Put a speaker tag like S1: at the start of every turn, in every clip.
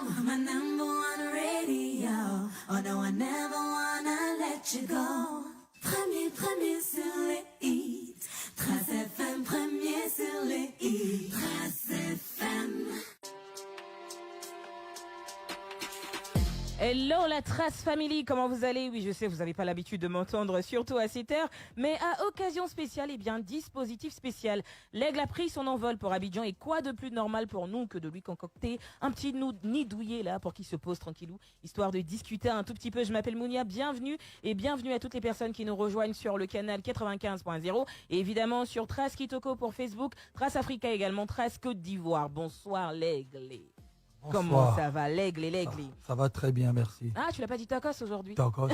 S1: my number one radio. Oh no, I never wanna let you go. Premier sur les hits. Trace FM, premier sur les hits. Trace FM.
S2: Hello la Trace Family, comment vous allez? Oui, je sais, vous n'avez pas l'habitude de m'entendre, surtout à cette heure, mais à occasion spéciale, eh bien, dispositif spécial. L'aigle a pris son envol pour Abidjan et quoi de plus normal pour nous que de lui concocter un petit nid douillet là pour qu'il se pose tranquillou, histoire de discuter un tout petit peu. Je m'appelle Mounia, bienvenue et bienvenue à toutes les personnes qui nous rejoignent sur le canal 95.0 et évidemment sur Trace Kitoko pour Facebook, Trace Africa également, Trace Côte d'Ivoire. Bonsoir l'aigle.
S3: Bonsoir.
S2: Comment ça va, l'aigle?
S3: Ça va très bien, merci.
S2: Ah, tu l'as pas dit tacos aujourd'hui?
S3: Tacos.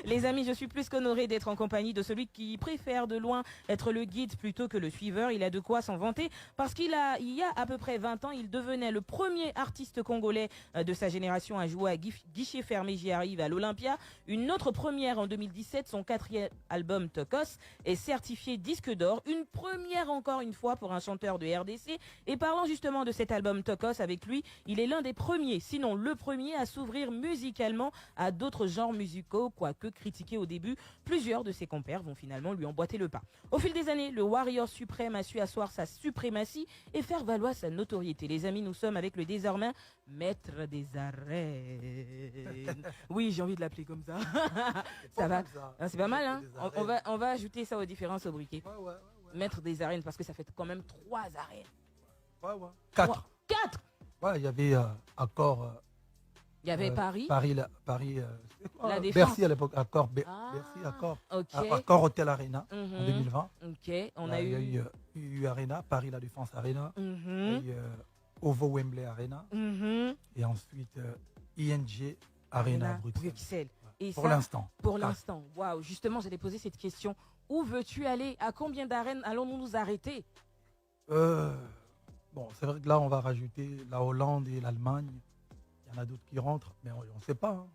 S2: Les amis, je suis plus qu'honoré d'être en compagnie de celui qui préfère de loin être le guide plutôt que le suiveur. Il a de quoi s'en vanter parce il y a à peu près 20 ans, il devenait le premier artiste congolais de sa génération à jouer à guichet fermé, j'y arrive, à l'Olympia. Une autre première en 2017, son 4e album Tokos est certifié disque d'or. Une première encore une fois pour un chanteur de RDC. Et parlant justement de cet album Tokos, avec lui, il est l'un des premiers, sinon le premier à s'ouvrir musicalement à d'autres genres musicaux, quoique critiqué au début, plusieurs de ses compères vont finalement lui emboîter le pas. Au fil des années, le Warrior suprême a su asseoir sa suprématie et faire valoir sa notoriété. Les amis, nous sommes avec le désormais maître des arènes. Oui, j'ai envie de l'appeler comme ça. Ça va. C'est pas mal, hein? On va ajouter ça aux différents sobriquets.
S3: Ouais.
S2: Maître des arènes, parce que ça fait quand même 3 arènes.
S3: Ouais. 4.
S2: 4.
S3: Ouais, il y avait Accord.
S2: Il y avait Paris.
S3: Paris,
S2: La Défense.
S3: Bercy à l'époque. Accord. Bercy, Accord.
S2: Okay.
S3: Accord Hotel Arena en 2020.
S2: Ok, on
S3: Là,
S2: a
S3: il y a
S2: eu.
S3: eu Arena, Paris La Défense Arena. Il y a eu OVO Wembley Arena. Et ensuite ING Arena Bruxelles.
S2: Bruxelles. Et
S3: Pour
S2: ça,
S3: l'instant.
S2: Pour l'instant. Waouh, justement, j'allais poser cette question. Où veux-tu aller? À combien d'arènes allons-nous nous arrêter?
S3: Bon, c'est vrai que là, on va rajouter la Hollande et l'Allemagne. Il y en a d'autres qui rentrent, mais on ne sait pas. Hein.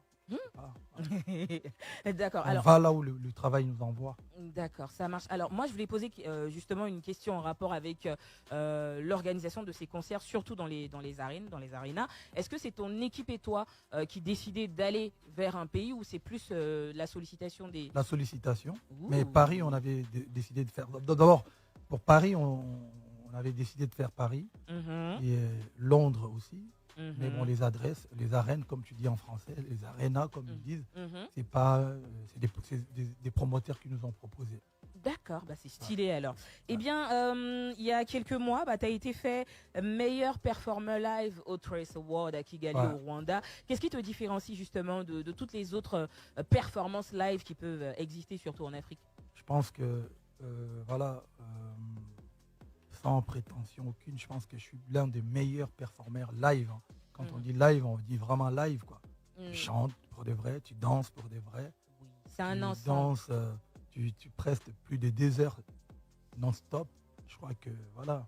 S2: D'accord.
S3: On
S2: Alors,
S3: va là où le travail nous envoie.
S2: d'accord, ça marche. Alors, moi, je voulais poser justement une question en rapport avec l'organisation de ces concerts, surtout dans les arènes, dans les arénas. Est-ce que c'est ton équipe et toi qui décidez d'aller vers un pays ou c'est plus la sollicitation des...
S3: La sollicitation.
S2: Ouh.
S3: Mais Paris, on avait décidé de faire... D'abord, pour Paris, on avait décidé de faire Paris. Et Londres aussi. Mais bon, les adresses, les arènes, comme tu dis en français, les arénas, comme ils disent, c'est pas, c'est des promoteurs qui nous ont proposé.
S2: D'accord, bah c'est stylé alors. Eh bien, il y a quelques mois, tu as été fait meilleur performer live au Trace Award à Kigali au Rwanda. Qu'est-ce qui te différencie justement de toutes les autres performances live qui peuvent exister, surtout en Afrique?
S3: Je pense que, sans prétention aucune, je pense que je suis l'un des meilleurs performeurs live. Hein. Quand on dit live, on dit vraiment live, quoi. Tu chantes pour de vrai, tu danses pour de vrai.
S2: Oui, c'est un ensemble.
S3: Danses, tu prestes plus de 2 heures non-stop. Je crois que, voilà.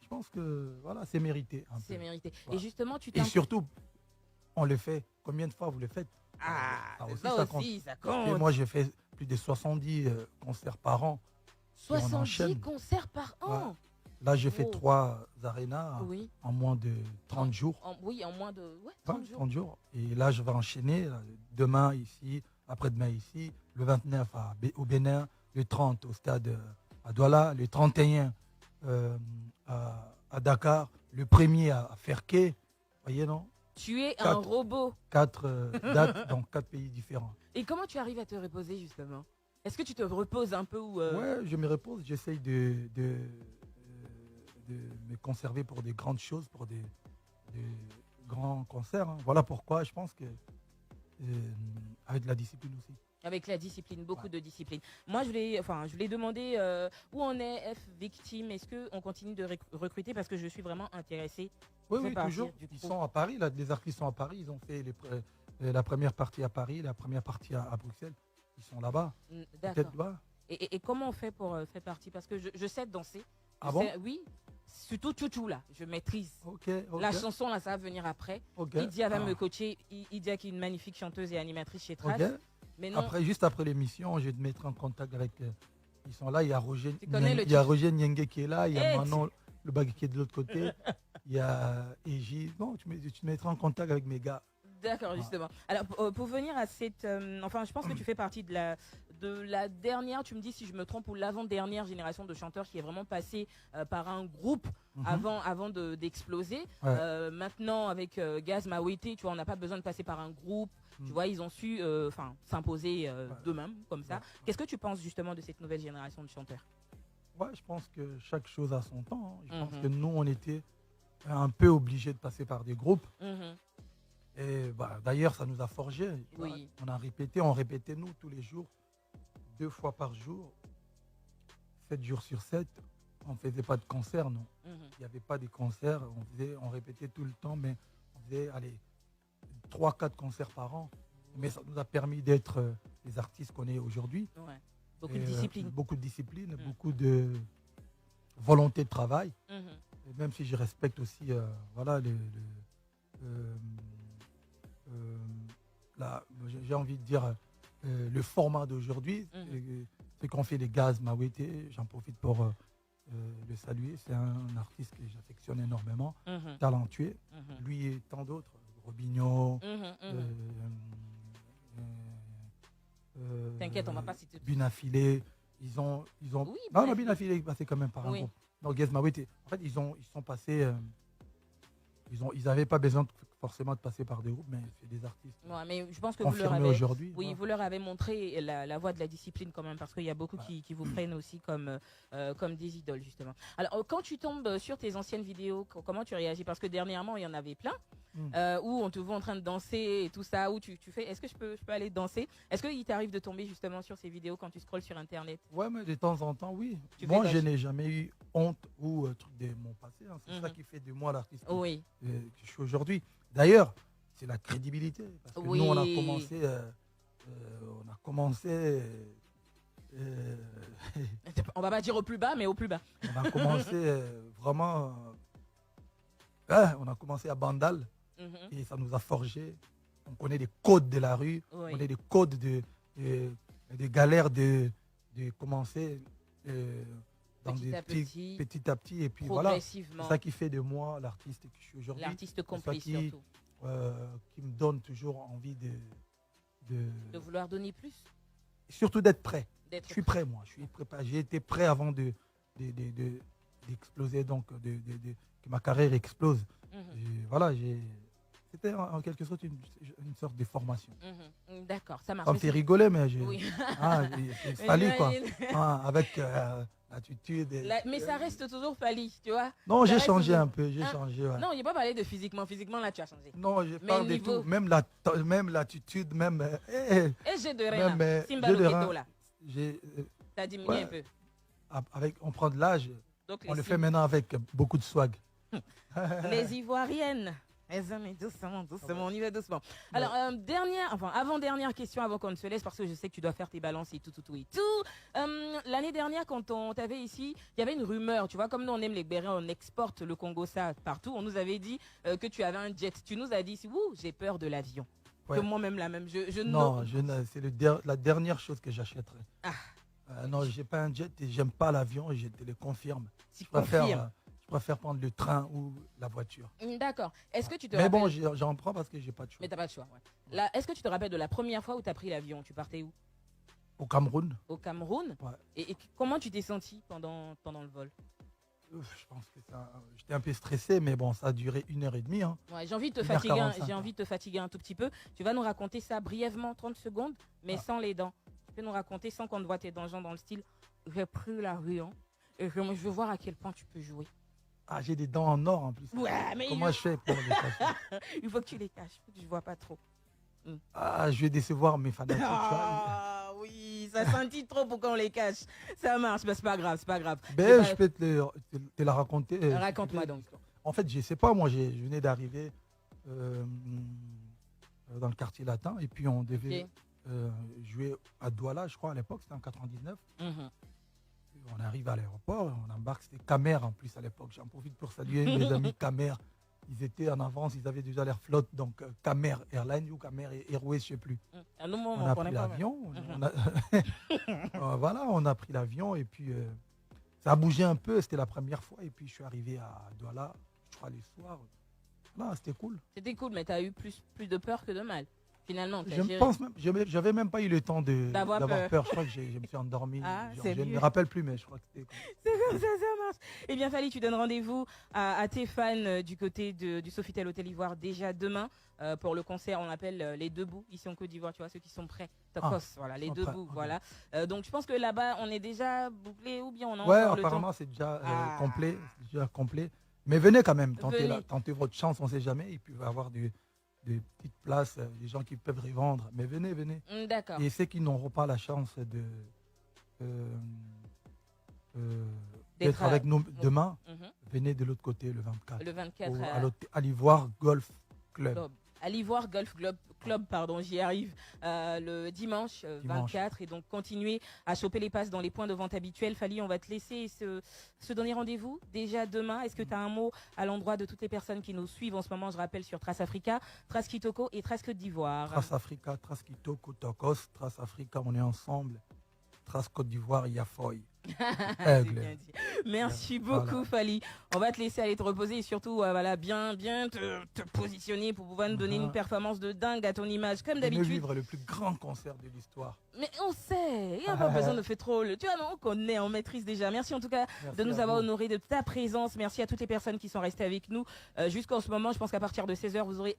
S3: Je pense que, voilà, c'est mérité.
S2: C'est mérité.
S3: Voilà.
S2: Et justement,
S3: Et surtout, on le fait. Combien de fois vous le faites?
S2: ça aussi, ça compte.
S3: Et moi, j'ai fait plus de 70 concerts par an.
S2: 70 concerts par an.
S3: Ouais. Là, j'ai fait 3 arénas en moins de 30 jours.
S2: En moins de
S3: 30 jours. Et là, je vais enchaîner. Demain ici, après-demain ici, le 29 au Bénin, le 30 au stade à Douala, le 31 à Dakar, le 1er à Ferké. Voyez, non?
S2: Tu es un robot.
S3: 4 dates dans 4 pays différents.
S2: Et comment tu arrives à te reposer justement? Est-ce que tu te reposes un peu ou
S3: Ouais, je me repose. J'essaye de me conserver pour des grandes choses, pour des grands concerts. Hein. Voilà pourquoi je pense que avec la discipline aussi.
S2: Avec la discipline, beaucoup de discipline. Moi, je voulais demander où en est F Victime. Est-ce qu'on continue de recruter parce que je suis vraiment intéressée.
S3: Oui, toujours. Ils sont à Paris. Là, les artistes sont à Paris. Ils ont fait la première partie à Paris, la première partie à Bruxelles. Ils sont là-bas.
S2: D'accord. Et comment on fait pour faire partie? Parce que je sais danser.
S3: Bon?
S2: Oui. Surtout Tchouchou là, je maîtrise.
S3: Okay.
S2: La chanson là, ça va venir après. Idia va me coacher. Idia qui est une magnifique chanteuse et animatrice chez Trace. Mais non.
S3: Juste après l'émission, je vais te mettre en contact avec. Ils sont là. Il y a Roger.
S2: Tu connais
S3: il y a Roger Nyenge qui est là. Il y a Manon le bague qui est de l'autre côté. Il y a Égide. Non, tu me mettras en contact avec mes gars.
S2: D'accord, justement. Alors, pour venir à cette... enfin, je pense que tu fais partie de la dernière, tu me dis si je me trompe, ou l'avant-dernière génération de chanteurs qui est vraiment passée par un groupe avant d'exploser.
S3: Ouais.
S2: Maintenant, avec Gaz Mawete, tu vois, on n'a pas besoin de passer par un groupe. Tu vois, ils ont su s'imposer d'eux-mêmes, comme ça.
S3: Ouais.
S2: Qu'est-ce que tu penses justement de cette nouvelle génération de chanteurs?
S3: Ouais, je pense que chaque chose a son temps. Hein. Je pense que nous, on était un peu obligés de passer par des groupes. Et d'ailleurs, ça nous a forgé.
S2: Oui.
S3: On répétait nous tous les jours, 2 fois par jour, 7 jours sur 7. On ne faisait pas de concert, non. Il n'y avait pas de concerts. On répétait tout le temps, mais on faisait 3-4 concerts par an. Mais ça nous a permis d'être les artistes qu'on est aujourd'hui.
S2: Ouais. Beaucoup de discipline.
S3: Beaucoup de discipline, beaucoup de volonté de travail. Et même si je respecte aussi j'ai envie de dire le format d'aujourd'hui, ce qu'ont fait les Gaz Mawete, j'en profite pour le saluer. C'est un artiste que j'affectionne énormément, talentueux. Lui et tant d'autres, Robinho,
S2: t'inquiète, on va pas citer.
S3: Binafilé, ils ont.
S2: Oui,
S3: non, Binafilé est passé quand même par un groupe. Non, Gaz Mawete. En fait, ils sont passés. Ils n'avaient pas besoin forcément de passer par des groupes, mais c'est des artistes.
S2: Ouais, mais je pense que vous leur avez montré la voie de la discipline quand même, parce qu'il y a beaucoup qui vous prennent aussi comme des idoles, justement. Alors, quand tu tombes sur tes anciennes vidéos, comment tu réagis? Parce que dernièrement, il y en avait plein, où on te voit en train de danser et tout ça, où tu fais, est-ce que je peux aller danser? Est-ce qu'il t'arrive de tomber justement sur ces vidéos quand tu scrolles sur Internet?
S3: Ouais, mais de temps en temps, oui. Moi, je n'ai jamais eu honte ou truc de mon passé. Hein. C'est ça qui fait de moi l'artiste que je suis aujourd'hui. D'ailleurs, c'est la crédibilité. Parce que nous, on a commencé.
S2: On va pas dire au plus bas, mais au plus bas.
S3: On a commencé vraiment. On a commencé à Bandal et ça nous a forgé. On connaît les codes de la rue, on connaît les codes des galères de commencer dans petit à petit. Et puis voilà, c'est ça qui fait de moi l'artiste que je suis aujourd'hui.
S2: L'artiste complet surtout.
S3: Qui me donne toujours envie
S2: de vouloir donner plus.
S3: Surtout d'être prêt. Je suis prêt, moi. Je suis préparé. J'ai été prêt avant d'exploser, donc que ma carrière explose. Voilà, c'était en quelque sorte une sorte de formation.
S2: D'accord, ça marche.
S3: Ça me fait rigoler, mais c'est Fali, quoi. Avec l'attitude.
S2: Mais ça reste toujours Fali, tu vois.
S3: Non, j'ai changé un peu. Changé, ouais.
S2: Non, il n'y a pas parlé de physiquement. Physiquement, là, tu as changé.
S3: Non, je parle de tout. Même l'attitude, même.
S2: Et j'ai de rien. Simba là. T'as diminué un peu.
S3: On prend de l'âge. On le fait maintenant avec beaucoup de swag.
S2: Les Ivoiriennes. Doucement, on y va doucement. Alors, avant-dernière question avant qu'on ne se laisse, parce que je sais que tu dois faire tes balances et tout. L'année dernière, quand on t'avait ici, il y avait une rumeur, tu vois, comme nous on aime les Bérins, on exporte le Congo ça partout, on nous avait dit que tu avais un jet. Tu nous as dit, j'ai peur de l'avion. Que moi-même la même.
S3: C'est la dernière chose que j'achèterai. Non, j'ai pas un jet et j'aime pas l'avion et je te le confirme. Je préfère prendre le train ou la voiture.
S2: D'accord. Est-ce que tu te
S3: rappelles... bon, j'en prends parce que j'ai pas de choix.
S2: Mais t'as pas de choix, ouais. Est-ce que tu te rappelles de la première fois où tu as pris l'avion? Tu partais où?
S3: Au Cameroun.
S2: Au Cameroun?
S3: Ouais.
S2: Et comment tu t'es senti pendant le vol?
S3: Je pense que j'étais un peu stressé, mais bon, ça a duré 1h30. Hein.
S2: Ouais, j'ai envie de te fatiguer un tout petit peu. Tu vas nous raconter ça brièvement, 30 secondes, mais sans les dents. Tu peux nous raconter sans qu'on te voit tes dents, dans le style « J'ai pris l'avion et je veux voir à quel point tu peux jouer ».
S3: Ah, j'ai des dents en or en plus.
S2: Ouais, mais
S3: comment je fais pour les cacher?
S2: Il faut que tu les caches, que je vois pas trop.
S3: Ah, je vais décevoir mes fans.
S2: Ah oui, ça sentit trop pour qu'on les cache. Ça marche, mais c'est pas grave,
S3: Je peux te la raconter.
S2: Raconte-moi donc.
S3: En fait, je sais pas, moi, je venais d'arriver dans le quartier latin et puis on devait jouer à Douala, je crois, à l'époque, c'était en 99. On arrive à l'aéroport, on embarque, c'était Camer en plus à l'époque. J'en profite pour saluer mes amis Camer. Ils étaient en avance, ils avaient déjà l'air flotte, donc Camer Airlines ou Camer Airways, je ne sais plus. On a pris l'avion. Voilà, on a pris l'avion et puis ça a bougé un peu, c'était la première fois. Et puis je suis arrivé à Douala, fois les soirs. Non, c'était cool.
S2: C'était cool, mais tu as eu plus de peur que de mal. Finalement,
S3: j'avais même pas eu le temps d'avoir peur. Je crois que je me suis endormi. Je ne me rappelle plus, mais je crois que c'était comme ça.
S2: C'est comme ça marche. Eh bien, Fally, tu donnes rendez-vous à tes fans du côté du Sofitel Hôtel Ivoire déjà demain pour le concert. On appelle les Debout ici en Côte d'Ivoire, tu vois, ceux qui sont prêts. Tokos, voilà, les Debout, voilà. Donc, je pense que là-bas, on est déjà bouclé ou bien on a encore le temps.
S3: Apparemment, c'est déjà complet. Mais venez quand même, tentez votre chance, on ne sait jamais. Il peut y avoir des petites places, des gens qui peuvent revendre. Mais venez.
S2: D'accord.
S3: Et ceux qui n'auront pas la chance d'être avec nous demain, venez de l'autre côté le 24.
S2: Le 24
S3: à l'Ivoire Golf Club.
S2: À l'Ivoire Golf Club, pardon, j'y arrive, le dimanche 24. Et donc, continuez à choper les passes dans les points de vente habituels. Fally, on va te laisser se donner rendez-vous déjà demain. Est-ce que tu as un mot à l'endroit de toutes les personnes qui nous suivent en ce moment? Je rappelle sur Trace Africa, Trace Kitoko et Trace Côte d'Ivoire.
S3: Trace Africa, Trace Kitoko, Tokos, Trace Africa, on est ensemble. Trace Côte d'Ivoire, Yafoy.
S2: Merci beaucoup, Fally. On va te laisser aller te reposer et surtout bien te positionner pour pouvoir nous donner une performance de dingue à ton image comme d'habitude.
S3: Vivre le plus grand concert de l'histoire.
S2: Mais on sait, il n'y a pas besoin de faire trop. Tu vois, on connaît, on maîtrise déjà. Merci en tout cas de nous avoir honoré de ta présence. Merci à toutes les personnes qui sont restées avec nous jusqu'en ce moment. Je pense qu'à partir de 16h, vous aurez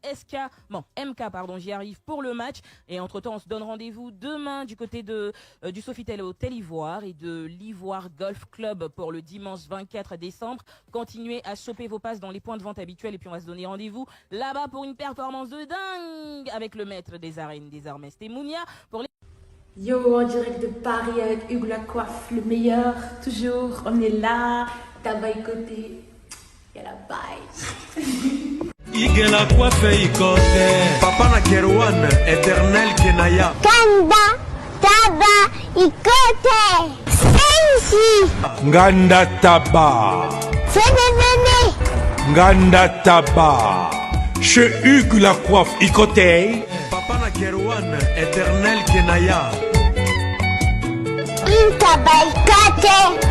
S2: MK, j'y arrive pour le match. Et entre-temps, on se donne rendez-vous demain du côté du Sofitel Hôtel Ivoire et de l'Ivoire Golf Club pour le dimanche 24 décembre. Continuez à choper vos passes dans les points de vente habituels et puis on va se donner rendez-vous là-bas pour une performance de dingue avec le maître des arènes désormais. C'était Mounia pour les...
S4: Yo, en direct de Paris avec Hugues Lacoiffe, le meilleur, toujours, on est là, tabac côté, y'a la baille.
S5: Hugues Lacoiffe, Ikote, Papa Nakerwan, éternel Kenaya.
S6: Kanda, tabac, Ikote, Sensi.
S5: Nganda Taba.
S6: Phénomène.
S5: Nganda Taba. Chez Hugues Lacoiffe, Ikote. Papa Nakerwan, éternel Kenaya.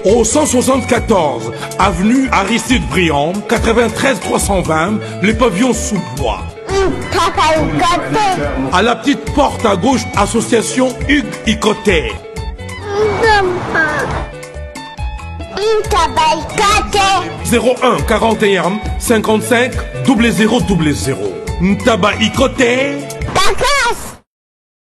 S5: Au 174 avenue Aristide Briand, 93 320, les pavillons sous bois. À la petite porte à gauche, association Hugues Ikote. 01 41 55 0000. Ntaba Ikote.